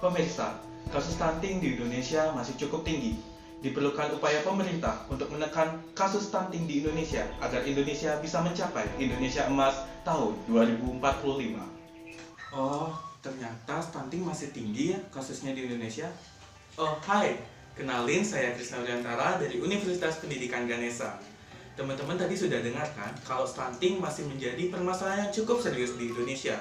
Pemirsa, kasus stunting di Indonesia masih cukup tinggi. Diperlukan upaya pemerintah untuk menekan kasus stunting di Indonesia agar Indonesia bisa mencapai Indonesia Emas tahun 2045. Oh, ternyata stunting masih tinggi ya kasusnya di Indonesia. Oh, hai. Kenalin, saya Krisna Wiantara dari Universitas Pendidikan Ganesha. Teman-teman tadi sudah dengar kan kalau stunting masih menjadi permasalahan yang cukup serius di Indonesia.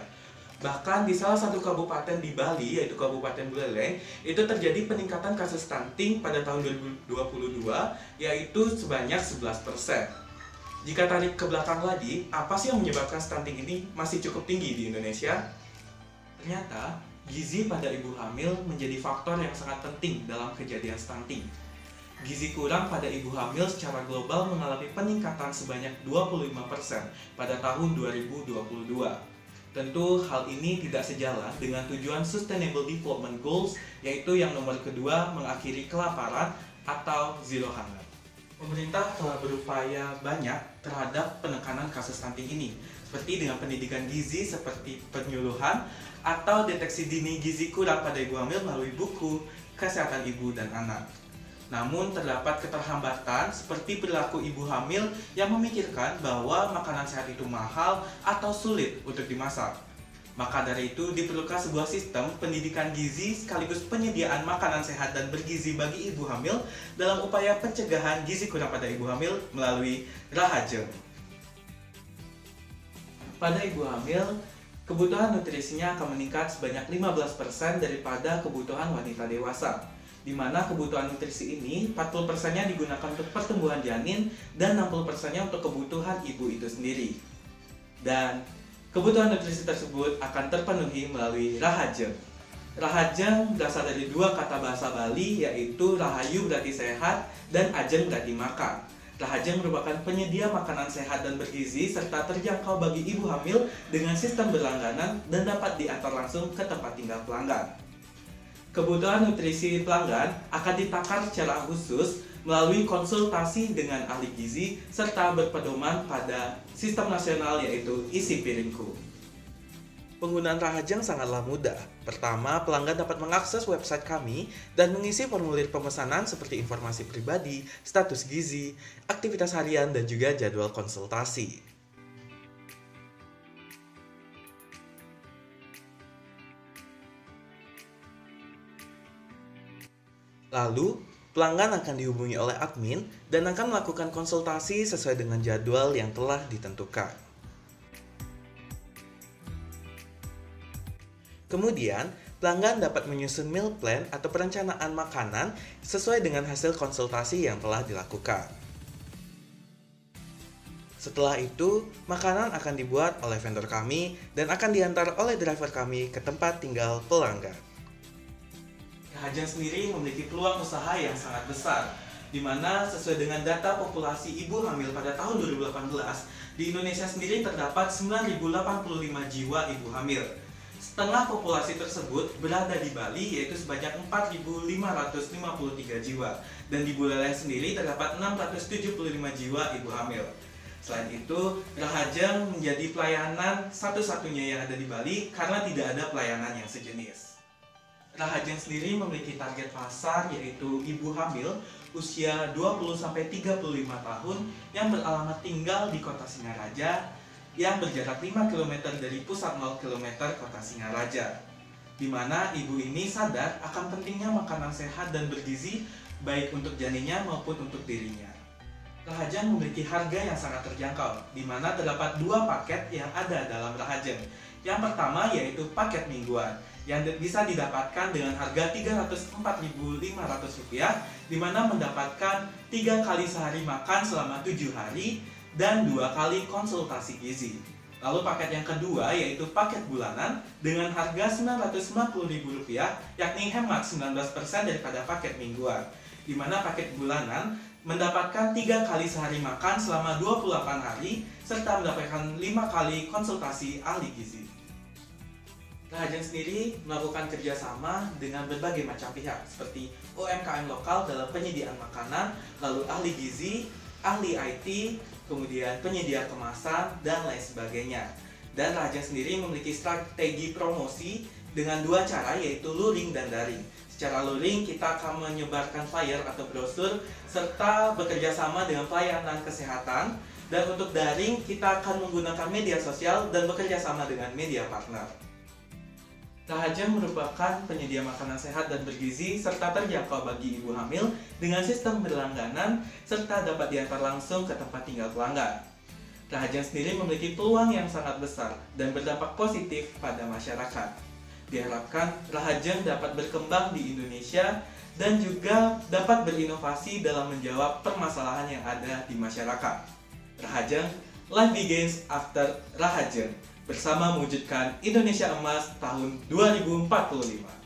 Bahkan di salah satu kabupaten di Bali, yaitu Kabupaten Buleleng, itu terjadi peningkatan kasus stunting pada tahun 2022, yaitu sebanyak 11%. Jika tarik ke belakang lagi, apa sih yang menyebabkan stunting ini masih cukup tinggi di Indonesia? Ternyata, gizi pada ibu hamil menjadi faktor yang sangat penting dalam kejadian stunting. Gizi kurang pada ibu hamil secara global mengalami peningkatan sebanyak 25% pada tahun 2022. Tentu hal ini tidak sejalan dengan tujuan Sustainable Development Goals, yaitu yang nomor kedua, mengakhiri kelaparan atau zero hunger. Pemerintah telah berupaya banyak terhadap penekanan kasus stunting ini, seperti dengan pendidikan gizi seperti penyuluhan atau deteksi dini gizi kurang pada ibu hamil melalui buku Kesehatan Ibu dan Anak. Namun terdapat keterhambatan seperti perilaku ibu hamil yang memikirkan bahwa makanan sehat itu mahal atau sulit untuk dimasak. Maka dari itu diperlukan sebuah sistem pendidikan gizi sekaligus penyediaan makanan sehat dan bergizi bagi ibu hamil dalam upaya pencegahan gizi kurang pada ibu hamil melalui Rahajeng. Pada ibu hamil, kebutuhan nutrisinya akan meningkat sebanyak 15% daripada kebutuhan wanita dewasa, di mana kebutuhan nutrisi ini 40%-nya digunakan untuk pertumbuhan janin dan 60%-nya untuk kebutuhan ibu itu sendiri. Dan kebutuhan nutrisi tersebut akan terpenuhi melalui Rahajeng. Rahajeng berasal dari dua kata bahasa Bali, yaitu Rahayu berarti sehat dan Ajeng berarti makan. Rahajeng merupakan penyedia makanan sehat dan bergizi serta terjangkau bagi ibu hamil dengan sistem berlangganan dan dapat diantar langsung ke tempat tinggal pelanggan. Kebutuhan nutrisi pelanggan akan ditakar secara khusus melalui konsultasi dengan ahli gizi serta berpedoman pada sistem nasional yaitu Isi Piringku. Penggunaan Rahajeng sangatlah mudah. Pertama, pelanggan dapat mengakses website kami dan mengisi formulir pemesanan seperti informasi pribadi, status gizi, aktivitas harian, dan juga jadwal konsultasi. Lalu, pelanggan akan dihubungi oleh admin dan akan melakukan konsultasi sesuai dengan jadwal yang telah ditentukan. Kemudian, pelanggan dapat menyusun meal plan atau perencanaan makanan sesuai dengan hasil konsultasi yang telah dilakukan. Setelah itu, makanan akan dibuat oleh vendor kami dan akan diantar oleh driver kami ke tempat tinggal pelanggan. Rahajeng sendiri memiliki peluang usaha yang sangat besar, di mana sesuai dengan data populasi ibu hamil pada tahun 2018, di Indonesia sendiri terdapat 9.085 jiwa ibu hamil. Setengah populasi tersebut berada di Bali, yaitu sebanyak 4.553 jiwa, dan di Buleleng sendiri terdapat 675 jiwa ibu hamil. Selain itu, Rahajeng menjadi pelayanan satu-satunya yang ada di Bali karena tidak ada pelayanan yang sejenis. Rahajeng sendiri memiliki target pasar yaitu ibu hamil usia 20-35 tahun yang beralamat tinggal di Kota Singaraja yang berjarak 5 km dari pusat 0 km Kota Singaraja, di mana ibu ini sadar akan pentingnya makanan sehat dan bergizi baik untuk janinnya maupun untuk dirinya. Rahajeng memiliki harga yang sangat terjangkau, di mana terdapat dua paket yang ada dalam Rahajeng. Yang pertama yaitu paket mingguan, yang bisa didapatkan dengan harga Rp304.500, di mana mendapatkan 3 kali sehari makan selama 7 hari dan 2 kali konsultasi gizi. Lalu paket yang kedua yaitu paket bulanan dengan harga Rp990.000, yakni hemat 19% daripada paket mingguan, di mana paket bulanan mendapatkan 3 kali sehari makan selama 28 hari serta mendapatkan 5 kali konsultasi ahli gizi. Rahajeng sendiri melakukan kerjasama dengan berbagai macam pihak seperti UMKM lokal dalam penyediaan makanan, lalu ahli gizi, ahli IT, kemudian penyedia kemasan, dan lain sebagainya. Dan Rahajeng sendiri memiliki strategi promosi dengan dua cara, yaitu luring dan daring. Secara luring, kita akan menyebarkan flyer atau brosur serta bekerja sama dengan pelayanan kesehatan. Dan untuk daring, kita akan menggunakan media sosial dan bekerja sama dengan media partner. Rahaja merupakan penyedia makanan sehat dan bergizi serta terjangkau bagi ibu hamil dengan sistem berlangganan serta dapat diantar langsung ke tempat tinggal pelanggan. Rahaja sendiri memiliki peluang yang sangat besar dan berdampak positif pada masyarakat. Diharapkan Rahajeng dapat berkembang di Indonesia dan juga dapat berinovasi dalam menjawab permasalahan yang ada di masyarakat. Rahajeng, life begins after Rahajeng, bersama mewujudkan Indonesia Emas tahun 2045.